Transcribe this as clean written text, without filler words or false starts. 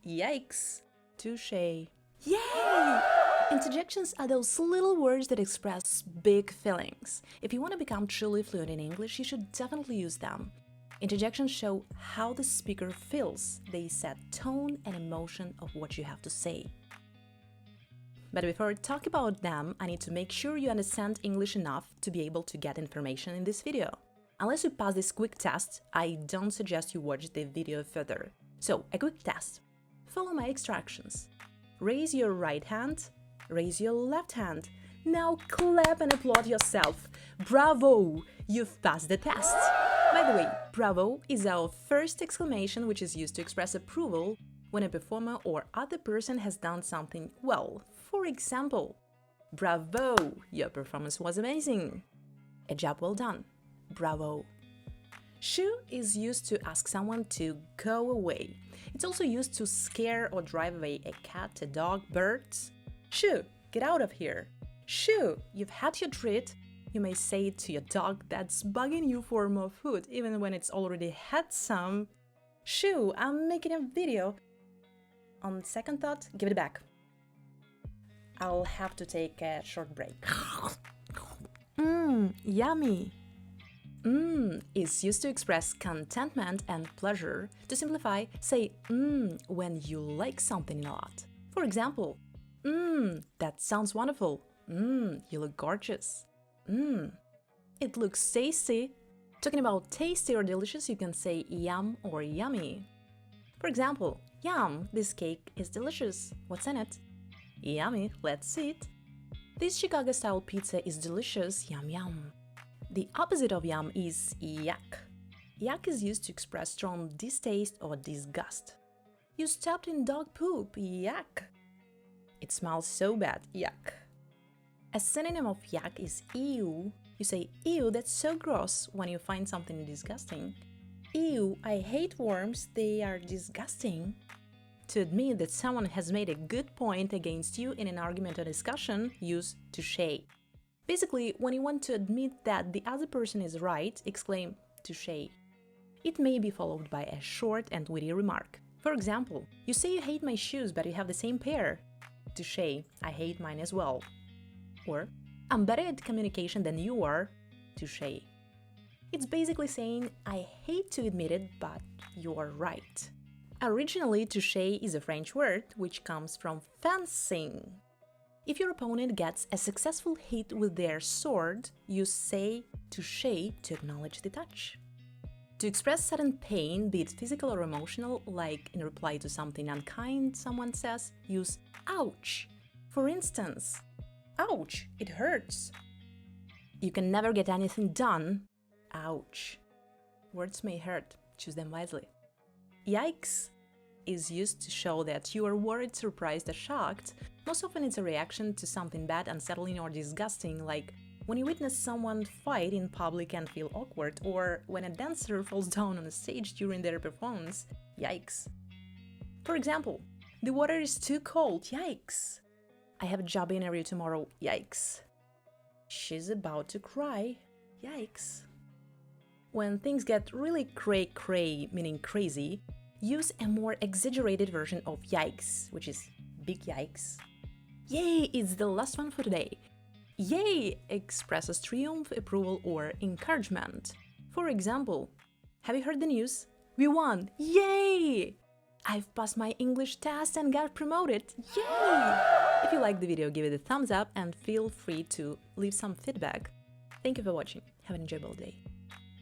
Yikes! Touché. Yay! Interjections are those little words that express big feelings. If you want to become truly fluent in English, you should definitely use them. Interjections show how the speaker feels. They set tone and emotion of what you have to say. But before I talk about them, I need to make sure you understand English enough to be able to get information in this video. Unless you pass this quick test, I don't suggest you watch the video further. So, a quick test. Follow my instructions. Raise your right hand, raise your left hand. Now clap and applaud yourself. Bravo! You've passed the test! By the way, bravo is our first exclamation which is used to express approval when a performer or other person has done something well. For example, bravo! Your performance was amazing! A job well done! Bravo! Shoo is used to ask someone to go away. It's also used to scare or drive away a cat, a dog, birds. Shoo, get out of here! Shoo, you've had your treat! You may say it to your dog that's bugging you for more food, even when it's already had some. Shoo, I'm making a video. On second thought, give it back. I'll have to take a short break. Yummy! Is used to express contentment and pleasure. To simplify, say when you like something a lot. For example, that sounds wonderful. You look gorgeous. It looks tasty. Talking about tasty or delicious, you can say yum or yummy. For example, yum, this cake is delicious. What's in it? Yummy, let's eat. This Chicago-style pizza is delicious. Yum yum. The opposite of yum is yuck. Yuck is used to express strong distaste or disgust. You stepped in dog poop. Yuck. It smells so bad. Yuck. A synonym of yuck is ew. You say, ew, that's so gross when you find something disgusting. Ew, I hate worms, they are disgusting. To admit that someone has made a good point against you in an argument or discussion, use touché. Basically, when you want to admit that the other person is right, exclaim touché. It may be followed by a short and witty remark. For example, you say you hate my shoes, but you have the same pair. Touché, I hate mine as well. Or, I'm better at communication than you are. Touché. It's basically saying, I hate to admit it, but you're right. Originally, touché is a French word which comes from fencing. If your opponent gets a successful hit with their sword, you say touché to acknowledge the touch. To express sudden pain, be it physical or emotional, like in reply to something unkind someone says, use ouch. For instance, ouch, it hurts. You can never get anything done. Ouch. Words may hurt, choose them wisely. Yikes is used to show that you are worried, surprised, or shocked. Most often it's a reaction to something bad, unsettling, or disgusting, like when you witness someone fight in public and feel awkward, or when a dancer falls down on a stage during their performance. Yikes. For example, the water is too cold. Yikes. I have a job interview tomorrow. Yikes. She's about to cry. Yikes. When things get really cray-cray, meaning crazy, use a more exaggerated version of yikes, which is big yikes. Yay, it's the last one for today. Yay expresses triumph, approval, or encouragement. For example, have you heard the news? We won! Yay! I've passed my English test and got promoted. Yay! If you liked the video, give it a thumbs up and feel free to leave some feedback. Thank you for watching. Have an enjoyable day.